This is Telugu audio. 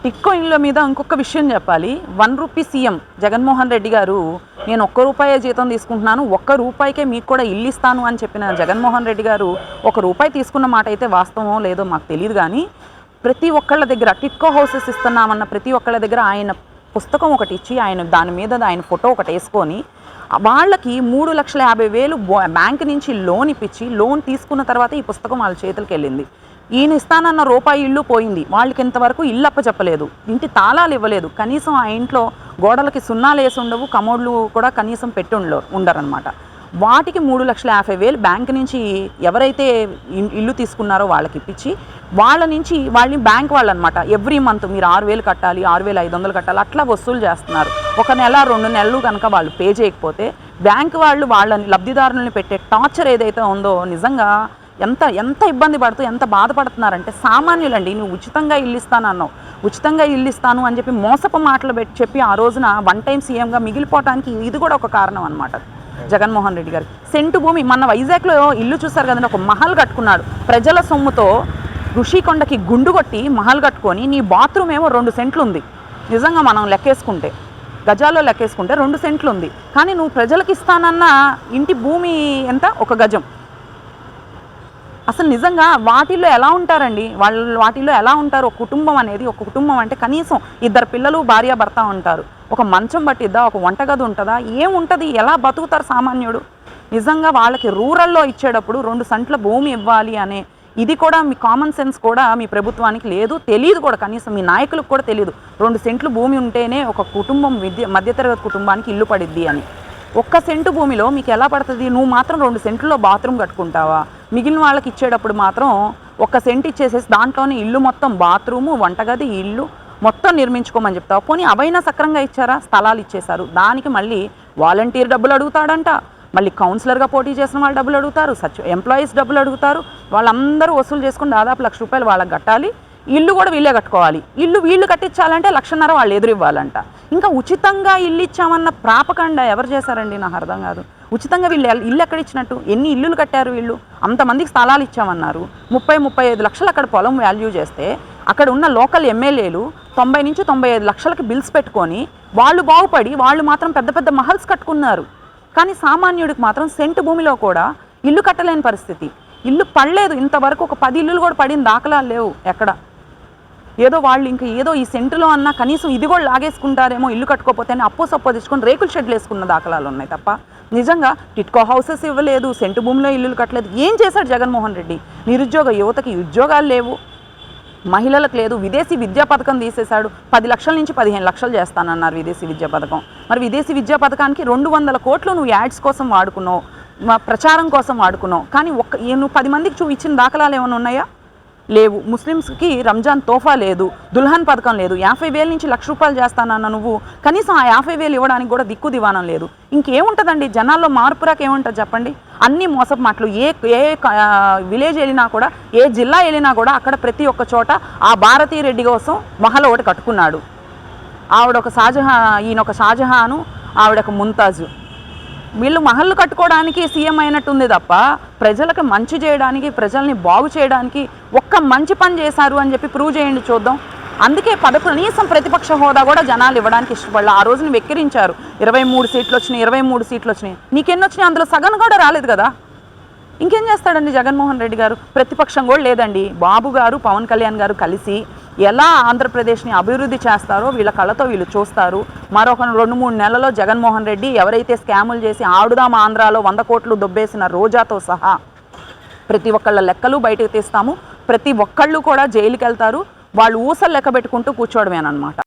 టిక్కో ఇళ్ళ మీద ఇంకొక విషయం చెప్పాలి. 1 రూపీ సీఎం జగన్మోహన్ రెడ్డి గారు నేను ₹1 జీతం తీసుకుంటున్నాను, ₹1 మీకు కూడా ఇల్లు ఇస్తాను అని చెప్పిన జగన్మోహన్ రెడ్డి గారు ₹1 తీసుకున్న మాట అయితే వాస్తవం లేదో మాకు తెలియదు. కానీ ప్రతి ఒక్కళ్ళ దగ్గర టిక్కో హౌసెస్ ఇస్తున్నామన్న ప్రతి ఒక్కళ్ళ దగ్గర ఆయన పుస్తకం ఒకటి ఇచ్చి ఆయన దాని మీద ఆయన ఫోటో ఒకటి వేసుకొని వాళ్ళకి 3,50,000 బ్యాంక్ నుంచి లోన్ ఇప్పించి లోన్ తీసుకున్న తర్వాత ఈ పుస్తకం వాళ్ళ చేతులకు వెళ్ళింది. ఈయన ఇస్తానన్న రూపాయి ఇల్లు పోయింది. వాళ్ళకి ఇంతవరకు ఇల్లు అప్పచెప్పలేదు, ఇంటి తాళాలు ఇవ్వలేదు, కనీసం ఆ ఇంట్లో గోడలకి సున్నాలు వేసి ఉండవు, కమోడ్లు కూడా కనీసం పెట్టి ఉండరనమాట. వాటికి 3,50,000 బ్యాంక్ నుంచి ఎవరైతే ఇల్లు తీసుకున్నారో వాళ్ళకి ఇప్పించి వాళ్ళని బ్యాంక్ వాళ్ళు అనమాట ఎవ్రీ మంత్ మీరు 6,000 కట్టాలి, 6,500 కట్టాలి అట్లా వసూలు చేస్తున్నారు. 1 నెల 2 నెలలు కనుక వాళ్ళు పే చేయకపోతే బ్యాంక్ వాళ్ళు వాళ్ళని లబ్ధిదారులని పెట్టే టార్చర్ ఏదైతే ఉందో నిజంగా ఎంత ఇబ్బంది పడుతూ ఎంత బాధపడుతున్నారంటే సామాన్యులండి. నువ్వు ఉచితంగా ఇల్లు ఇస్తానన్నావు, ఉచితంగా ఇల్లు ఇస్తాను అని చెప్పి మోసపు మాటలు చెప్పి ఆ రోజున 1 టైం సీఎంగా మిగిలిపోవడానికి ఇది కూడా ఒక కారణం అనమాట జగన్మోహన్ రెడ్డి గారు. సెంటు భూమి మన వైజాగ్లో ఇల్లు చూస్తారు కదండి, ఒక మహల్ కట్టుకున్నాడు ప్రజల సొమ్ముతో. ఋషికొండకి గుండు కొట్టి మహల్ కట్టుకొని నీ బాత్రూమ్ ఏమో 2 సెంట్లు ఉంది. నిజంగా మనం లెక్కేసుకుంటే గజాల్లో లెక్కేసుకుంటే 2 సెంట్లు ఉంది. కానీ నువ్వు ప్రజలకు ఇస్తానన్న ఇంటి భూమి ఎంత? 1 గజం. అసలు నిజంగా వాటిల్లో ఎలా ఉంటారండి వాటిల్లో ఎలా ఉంటారు? ఒక కుటుంబం అంటే కనీసం 2 పిల్లలు భార్య భర్త ఉంటారు. ఒక మంచం పట్టిద్దా, ఒక వంటగది ఉంటుందా, ఏముంటుంది? ఎలా బతుకుతారు సామాన్యుడు? నిజంగా వాళ్ళకి రూరల్లో ఇచ్చేటప్పుడు 2 సెంట్ల భూమి ఇవ్వాలి అనే ఇది కూడా మీ కామన్ సెన్స్ కూడా మీ ప్రభుత్వానికి లేదు, తెలియదు కూడా, కనీసం మీ నాయకులకు కూడా తెలియదు. 2 సెంట్లు భూమి ఉంటేనే ఒక కుటుంబం మధ్యతరగతి కుటుంబానికి ఇల్లు పడిద్ది అని. 1 సెంటు భూమిలో మీకు ఎలా పడుతుంది? నువ్వు మాత్రం 2 సెంట్లలో బాత్రూమ్ కట్టుకుంటావా? మిగిలిన వాళ్ళకి ఇచ్చేటప్పుడు మాత్రం 1 సెంట్ ఇచ్చేసేసి దాంట్లోనే ఇల్లు మొత్తం బాత్రూము, వంటగది, ఇల్లు మొత్తం నిర్మించుకోమని చెప్తావు. పోనీ అవైనా సక్రంగా ఇచ్చారా? స్థలాలు ఇచ్చేశారు. దానికి మళ్ళీ వాలంటీర్ డబ్బులు అడుగుతాడంట, మళ్ళీ కౌన్సిలర్గా పోటీ చేసిన వాళ్ళు డబ్బులు అడుగుతారు, ఎంప్లాయీస్ డబ్బులు అడుగుతారు. వాళ్ళందరూ వసూలు చేసుకుని దాదాపు ₹1,00,000 వాళ్ళకి కట్టాలి. ఇల్లు కూడా వీళ్ళే కట్టుకోవాలి. వీళ్ళు కట్టించాలంటే 1,50,000 వాళ్ళు ఎదురు ఇవ్వాలంట. ఇంకా ఉచితంగా ఇల్లు ఇచ్చామన్న ప్రాపకండ ఎవరు చేశారండి? నాకు అర్థం కాదు. ఉచితంగా వీళ్ళు ఇల్లు ఎక్కడ ఇచ్చినట్టు? ఎన్ని ఇల్లులు కట్టారు వీళ్ళు? అంతమందికి స్థలాలు ఇచ్చామన్నారు. 30-35 లక్షలు అక్కడ పొలం వాల్యూ చేస్తే అక్కడ ఉన్న లోకల్ ఎమ్మెల్యేలు 90 నుంచి 95 లక్షలకి బిల్స్ పెట్టుకొని వాళ్ళు బాగుపడి వాళ్ళు మాత్రం పెద్ద పెద్ద మహల్స్ కట్టుకున్నారు. కానీ సామాన్యుడికి మాత్రం సెంటు భూమిలో కూడా ఇల్లు కట్టలేని పరిస్థితి. ఇల్లు పడలేదు ఇంతవరకు. ఒక 10 ఇల్లులు కూడా పడిన దాఖలాలు లేవు ఎక్కడ. ఏదో వాళ్ళు ఇంకా ఏదో ఈ సెంటులో అన్నా కనీసం ఇది కూడా లాగేసుకుంటారేమో ఇల్లు కట్టుకోకపోతే అని అప్పు సప్పు తెచ్చుకొని రేకుల షెడ్లు వేసుకున్న దాఖలాలు ఉన్నాయి తప్ప నిజంగా టిట్కో హౌసెస్ ఇవ్వలేదు, సెంటు భూమిలో ఇల్లులు కట్టలేదు. ఏం చేశాడు జగన్మోహన్ రెడ్డి? నిరుద్యోగ యువతకి ఉద్యోగాలు లేవు, మహిళలకు లేదు. విదేశీ విద్యా పథకం తీసేశాడు. 10 లక్షల నుంచి 15 లక్షలు చేస్తానన్నారు విదేశీ విద్యా పథకం. మరి విదేశీ విద్యా పథకానికి 200 కోట్లు నువ్వు యాడ్స్ కోసం వాడుకున్నావు, ప్రచారం కోసం వాడుకున్నావు. కానీ నువ్వు 10 మందికి ఇచ్చిన దాఖలాలు ఏమైనా ఉన్నాయా? లేవు. ముస్లిమ్స్కి రంజాన్ తోఫా లేదు, దుల్హన్ పథకం లేదు. 50,000 నుంచి ₹1,00,000 చేస్తానన్న నువ్వు కనీసం ఆ 50,000 ఇవ్వడానికి కూడా దిక్కు దివానం లేదు. ఇంకేముంటుందండి జనాల్లో? మార్పు రాక ఏముంటుంది చెప్పండి? అన్ని మోసపు మాటలు. ఏ విలేజ్ వెళ్ళినా కూడా, ఏ జిల్లా వెళ్ళినా కూడా అక్కడ ప్రతి ఒక్క చోట ఆ భారతీ రెడ్డి కోసం మహల్ ఒకటి కట్టుకున్నాడు. ఈయన ఒక షాజహాను, ఆవిడొక ముంతాజు. వీళ్ళు మహల్లు కట్టుకోవడానికి సీఎం అయినట్టుంది తప్ప ప్రజలకు మంచి చేయడానికి, ప్రజల్ని బాగు చేయడానికి ఒక్క మంచి పని చేశారు అని చెప్పి ప్రూవ్ చేయండి చూద్దాం. అందుకే కనీసం ప్రతిపక్ష హోదా కూడా జనాలు ఇవ్వడానికి ఇష్టపడలే. ఆ రోజుని వెక్కిరించారు. 23 సీట్లు వచ్చినాయి, 23 సీట్లు వచ్చినాయి. నీకెన్ని వచ్చినాయి? అందులో సగం కూడా రాలేదు కదా. ఇంకేం చేస్తాడండి జగన్మోహన్ రెడ్డి గారు? ప్రతిపక్షం కూడా లేదండి. బాబు గారు, పవన్ కళ్యాణ్ గారు కలిసి ఎలా ఆంధ్రప్రదేశ్ని అభివృద్ధి చేస్తారో వీళ్ళ కళ్ళతో వీళ్ళు చూస్తారు. మరొక 2-3 నెలల్లో జగన్మోహన్ రెడ్డి ఎవరైతే స్కాములు చేసి ఆడుదాం ఆంధ్రాలో 100 కోట్లు దొబ్బేసిన రోజాతో సహా ప్రతి ఒక్కళ్ళ లెక్కలు బయటకు తీస్తాము. ప్రతి ఒక్కళ్ళు కూడా జైలుకి వెళ్తారు. వాళ్ళు ఊసలు లెక్క పెట్టుకుంటూ కూర్చోవడమేనమాట.